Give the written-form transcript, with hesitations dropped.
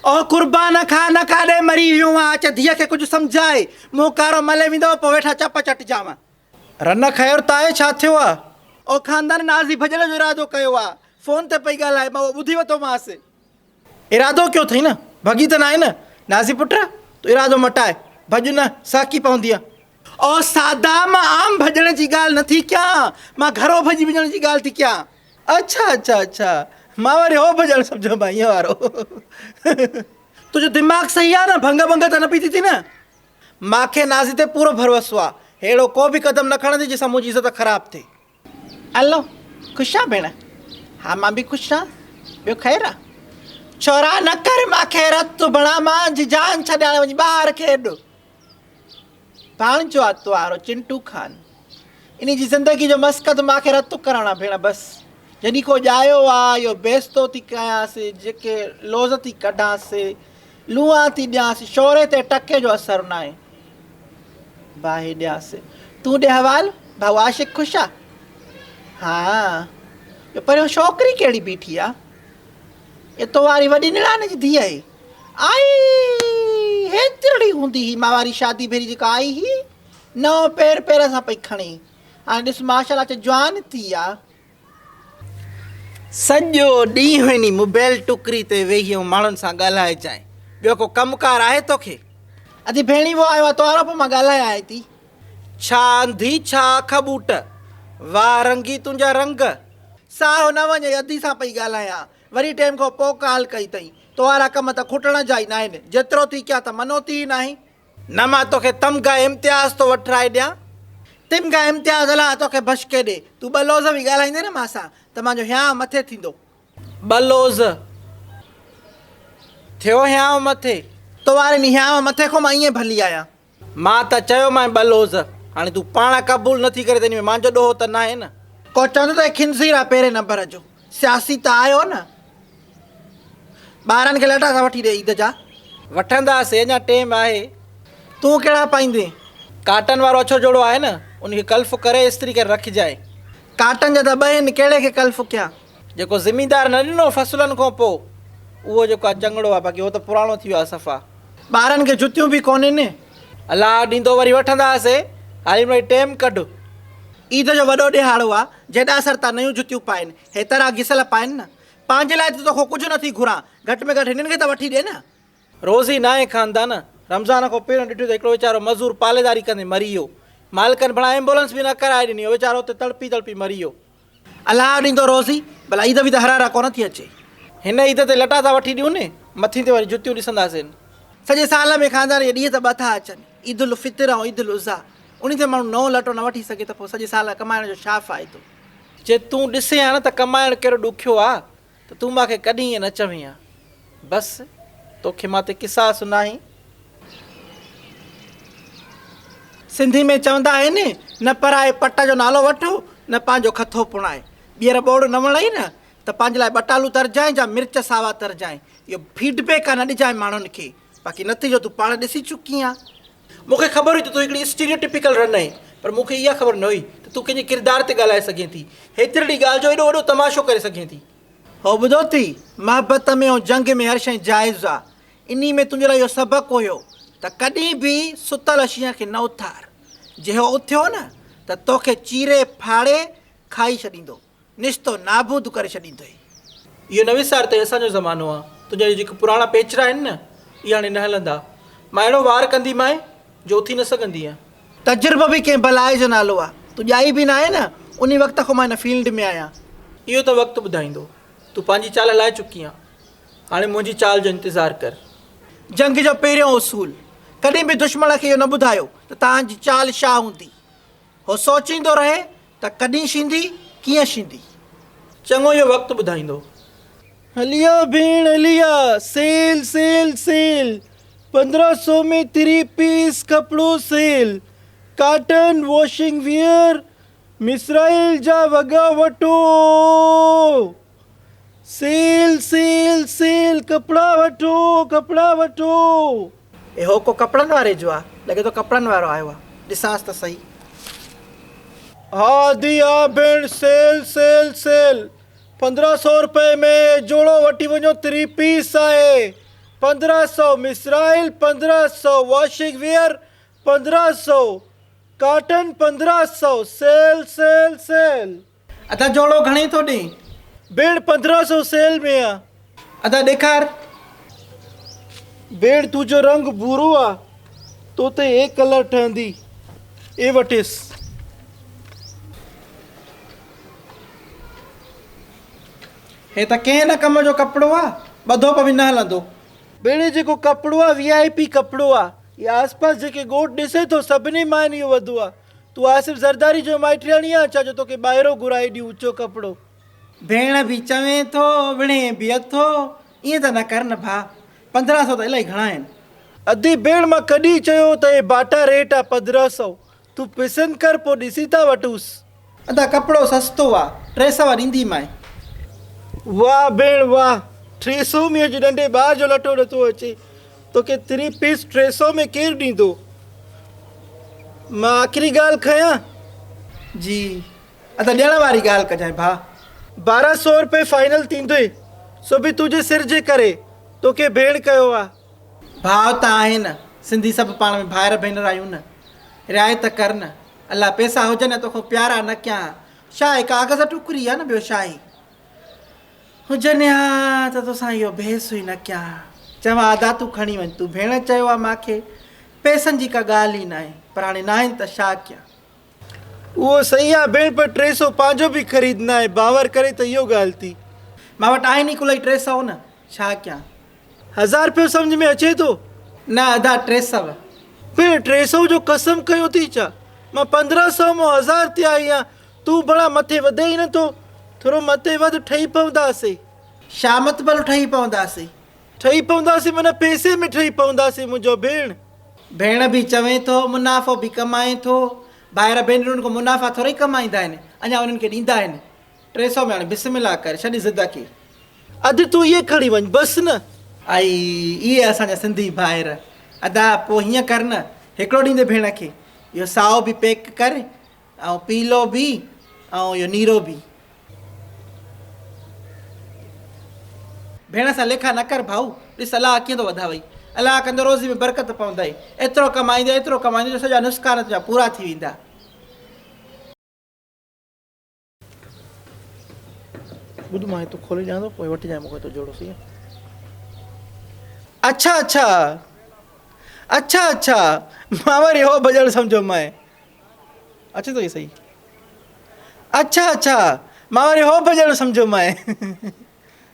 ओ कुर्बान खा न काॾे मरी वियो आहियां। अच धीअ खे कुझु सम्झाए। मूं कारो मले वेंदो पोइ वेठा चप चटिजांव। रन ख़ैर ताए छा थियो आहे? ओ ख़ानदान नाज़ी भॼण जो इरादो कयो आहे। फ़ोन ते पई ॻाल्हाए, मां ॿुधी वरितोमांसि। इरादो कयो अथई न, भॻी त न आहे न। नाज़ी पुट तूं इरादो मटाए, भॼ न साकी पवंदी आहे। ओ सादा मां आम भॼण जी ॻाल्हि नथी कयां, मां घरो भॼी वञण जी ॻाल्हि थी कयां। अच्छा अच्छा अच्छा, मां वरी हो भॼण सम्झो मां ईअं वारो। तुंहिंजो दिमाग़ सही आहे न, भंग भंग त न पई थी न। मूंखे नाज़ी ते पूरो भरोसो आहे, अहिड़ो को बि क़दम न खणंदी जंहिंसां मुंहिंजी इज़त ख़राबु थिए। हलो ख़ुशि आहे भेण? हा मां बि ख़ुशि आहियां। ॿियो ख़ैरु आहे? छोरा न कर मूंखे रत बणा, मुंहिंजी जान छॾाइण वञी ॿाहिरि खेॾ। भाणजो आतवारो चिंटू खान, इन जी ज़िंदगी जो मस्कत मूंखे रतु करणु आहे भेण। बसि जॾहिं को ॼायो आहे इहो बेस्तो थी कयांसि, जेके लोज़ थी कढांसि, लूआ थी ॾियांसि, शोरे ते टके जो असरु न आहे। बाहि ॾियांसि। तूं ॾे हवालु, भाऊ आशिक़ ख़ुशि आहे? हा पहिरियों छोकिरी कहिड़ी बीठी आहे? ये तो वारी वॾी निणान जी धीअ आहे। आई हेतिरी हूंदी हुई मां वारी शादी भेरी जेका आई हुई, नओं पेर सां पई खणे। हाणे ॾिस माशाल्लाह जवान थी आहे। सॼो ॾींहुं वञी मोबाइल टुकरी ते वेही ऐं माण्हुनि सां ॻाल्हाए जाए। ॿियो को कमुकारु आहे तोखे? अॼु भेणी वो आयो आहे तोरो, पोइ मां ॻाल्हाए आहीं थी। छा अंधी छा अख ॿूट, वाह रंगी तुंहिंजा रंग। साहो न वञे, अधी सां पई ॻाल्हायां, वरी टाइम खां पोइ कॉल कई अथई। तो वारा कम त खुटण जा ई न आहिनि, जेतिरो थी कया त मनोती ई न आहे। न मां तोखे तमगा इम्तियाज़ थो वठाए ॾियां। तिमगा इम्तियाज़ अला तोखे बशके ॾे। तूं ॿ लोज़ बि ॻाल्हाईंदे न मां सां त मुंहिंजो हियांव मथे थींदो। ॿ लोज़ थियो हियांव मथे? तो वारे नी हियांव मथे खां मां ईअं भली आहियां। मां त चयो मां ॿ लोज़, हाणे तूं पाण क़बूल नथी करे त इन में मुंहिंजो ॾोहो त न आहे न। को चवंदो त खिंज़ीर आहे पहिरें नंबर जो, सियासी त आयो न। ॿारनि खे लटा था वठी ॾे ईद जा। वठंदासीं, अञा टाइम आहे। तूं कहिड़ा पाईंदे? काटन वारो अछो जोड़ो आहे न, उनखे कल्फ करे इस्त्री करे रखिजाए। काटन जा त ॿ आहिनि, कहिड़े खे कल्फ कयां? जेको ज़िमीदार न ॾिनो फसलनि खां पोइ उहो जेको आहे चङड़ो आहे, बाक़ी उहो त पुराणो थी वियो आहे सफ़ा। ॿारनि खे जुतियूं बि कोन्हनि। अलाह ॾींदो वरी वठंदासीं, हाली वरी टाइम कढ। ईद जो वॾो ॾिहाड़ो आहे, जेॾा असर था नयूं जुतियूं पाइनि, हेतिरा घिसल पाइनि न। पंहिंजे लाइ त तोखां कुझु नथी घुरां, घटि में घटि हिननि खे त वठी ॾे न। रोज़ी न आहे ख़ानदान। रमज़ान खां पहिरियों ॾिठो त हिकिड़ो वीचारो मज़ूर पालेदारी कंदे मरी वियो। मालिकनि भला एम्बुलेंस बि न कराए ॾिनी, वीचारो हुते तड़पी तड़पी मरी वियो। अलाह ॾींदो रोज़ी, भला ईद बि त हर कोन थी अचे। हिन ईद ते लटा था वठी ॾियूं न, मथी ते वरी जुतियूं ॾिसंदासीं। सॼे साल में ख़ानदान इहे ॾींहं त ॿ था अचनि, ईद उल फितर ऐं ईद उल उज़ा। उन ते माण्हू नओं लटो न वठी सघे त पोइ सॼे साल कमाइण जो छा फ़ाइदो? जे तूं ॾिसे हा न त कमाइणु कहिड़ो ॾुखियो आहे, त तूं मूंखे कॾहिं ईअं न चवीं हा। बसि तोखे मां ते किसा सुनाई। सिंधी में चवंदा आहिनि, न पराए पट जो नालो वठो, न पंहिंजो खथो पुणाए। ॿीहर बोड़ न वणाई न त पंहिंजे लाइ बटालू तरजांइ या मिर्च सावा तरजांइ। इहो फीडबैक आहे, न ॾिजांइ माण्हुनि खे। बाक़ी नतीजो तूं पाण ॾिसी चुकी आहे। मूंखे ख़बर हुई त तूं हिकिड़ी स्टीरियोटिपिकल रन आहीं, पर मूंखे इहा ख़बर न हुई त तूं कंहिंजे किरदार ते ॻाल्हाए सघें थी, हेतिरी ॻाल्हि जो एॾो वॾो तमाशो करे सघें थी। हो ॿुधो थी, मोहबत में ऐं जंग में हर शइ जाइज़ आहे। इन में तुंहिंजे लाइ इहो सबक़ु हुयो त कॾहिं बि सुतल शींहं खे न उथार। जे हो उथियो न त तोखे चीरे फाड़े खाई छॾींदो, निश्तो नाबूद करे छॾींदो। इहो न विसार त असांजो ज़मानो आहे। तुंहिंजा जेके पुराणा पेचरा आहिनि न, इहा हाणे न हलंदा। मां अहिड़ो वार कंदीमांइ जो उथी न सघंदी आहे। तजुर्बो बि कंहिं भलाए जो नालो आहे। तूं ॼाई बि न आहे न, उन वक़्त खां मां हिन फील्ड में आहियां। इहो त वक़्तु ॿुधाईंदो। तूं पंहिंजी चाल हलाए चुकी आहे, हाणे मुंहिंजी चाल जो इंतज़ारु कर। जंग जो पहिरियों उसूल, कॾहिं बि दुश्मन खे इहो न ॿुधायो त तव्हांजी चाल छा हूंदी। हो सोचींदो रहे त कॾहिं छींदी कीअं छींदी। चङो इहो वक़्तु ॿुधाईंदो। हलिया भेण हलिया, सेल सेल सेल, 1500 में 3 पीस कपिड़ो सेल, काटन वॉशिंग वियर, मिसराइल जा वॻा वठो। सेल सेल सेल, कपिड़ा वठो कपिड़ा वठो। ए हो को कपिड़नि वारे जो आहे, लॻे थो कपिड़नि वारो आयो आहे, ॾिसांसि त सही। हा दी हा भेण, सेल सेल सेल, 1500 रुपए में जोड़ो वठी वञो 3 पीस आहे। 1500 मिसराइल, 1500 washing wear, 1500 cotton, 1500 sale sale sale. अदा जोड़ो घणे थो ॾे? भेण 1500 सेल में आहे। अदा ॾेखार। भेण तुंहिंजो रंग भूरो आहे, तो ते ए कलर ठहंदी, ए वठिस। हे त कंहिं न कम जो कपिड़ो आहे, ॿधो बि न हलंदो। भेण जेको कपिड़ो आहे VIP कपिड़ो आहे। ये आसपास जेके ॻोठ ॾिसे थो सभिनी मां इहो वधो आहे। तूं आसिफ़ ज़रदारी जो माइटियाणी आहे छा जो तोखे ॿाहिरों घुराए ॾियूं ऊचो कपिड़ो? भेण बि चवे थो, विणे बि अथो, ईअं त न कर न भाउ। 1500 त इलाही घणा आहिनि। अदी भेण मां कॾहिं चयो त हे बाटा रेट आहे 1500? तूं पसंदि कर, पोइ ॾिसी था वठूसि। अदा कपिड़ो सस्तो आहे, 300 ॾींदीमांइ। वाह भेण वाह, 300 में अॼु नंढे ॿार जो लटो नथो अचे। तोखे 3 पीस 300 में केरु ॾींदो? मां आख़िरी ॻाल्हि खयां? जी अदा ॾियण वारी ॻाल्हि कजांइ भाउ। 1200 रुपए फाइनल थींदो, सो बि तुंहिंजे सिर जे करे तोखे भेण कयो आहे। भाउ त आहे न, सिंधी सभु पाण में भाइर भेनर आहियूं न, रिआयत कर न। अलाह पैसा हुजनि तोखां प्यारा न कयां। छा आहे कागज़ टुकरी आहे न, ॿियो छा आहे? हुजनि हा त तोसां इहो बहस हुई न कयां। चवां अदा तूं खणी वञ, तूं भेण चयो आहे मूंखे, पैसनि जी का ॻाल्हि ई न आहे, पर हाणे न आहिनि त छा कयां? उहो सही आहे भेण, पर 300 पंहिंजो बि ख़रीद न आहे, बावर करे त इहो ॻाल्हि थी। मां वटि आहिनि ई कुल 300 न, छा कयां? 1000 रुपयो सम्झ में अचे थो? न अदा 300। भेण 300 जो कसम कयो थी छा? मां 1500 मां 1000 ते आई आहियां। तूं भला मथे वधे ई नथो, थोरो मथे वधि ठही पवंदासीं। छा मतिलबु ठही पवंदासीं? ठही पवंदासीं माना पैसे में ठही पवंदासीं मुंहिंजो भेण। भेण बि चवे थो, मुनाफ़ो बि कमाए थो। ॿाहिरि भेनरुनि खां मुनाफ़ा थोरी कमाईंदा आहिनि, अञा उन्हनि खे ॾींदा आहिनि। 300 में हाणे बिस्मिल्लाह करे छॾी ज़िद खे। अधु तूं इहे खणी वञ बसि न। आई इहे असांजा सिंधी भाइर। अदा पोइ हीअं कर न, हिकिड़ो ॾींदे भेण खे इहो साओ बि पैक कर, ऐं पीलो बि, ऐं इहो नीरो बि। भेण सां लेखा न कर भाऊ, ॾिस अलाह कीअं थो वधावई। अलाह कंदो रोज़ी में बरकत पवंदई। एतिरो कमाईंदे जो सॼा नुस्कान तुंहिंजा पूरा थी वेंदा। ॿुध मां तूं खोले ॾियां थो, पोइ वठी जाए मूंखे तो जोड़ो सी। अच्छा अच्छा अच्छा अच्छा, मां वरी हो भॼण सम्झो मां। अचे थो इहो सही? अच्छा अच्छा, मां वरी हो भॼण सम्झो मां।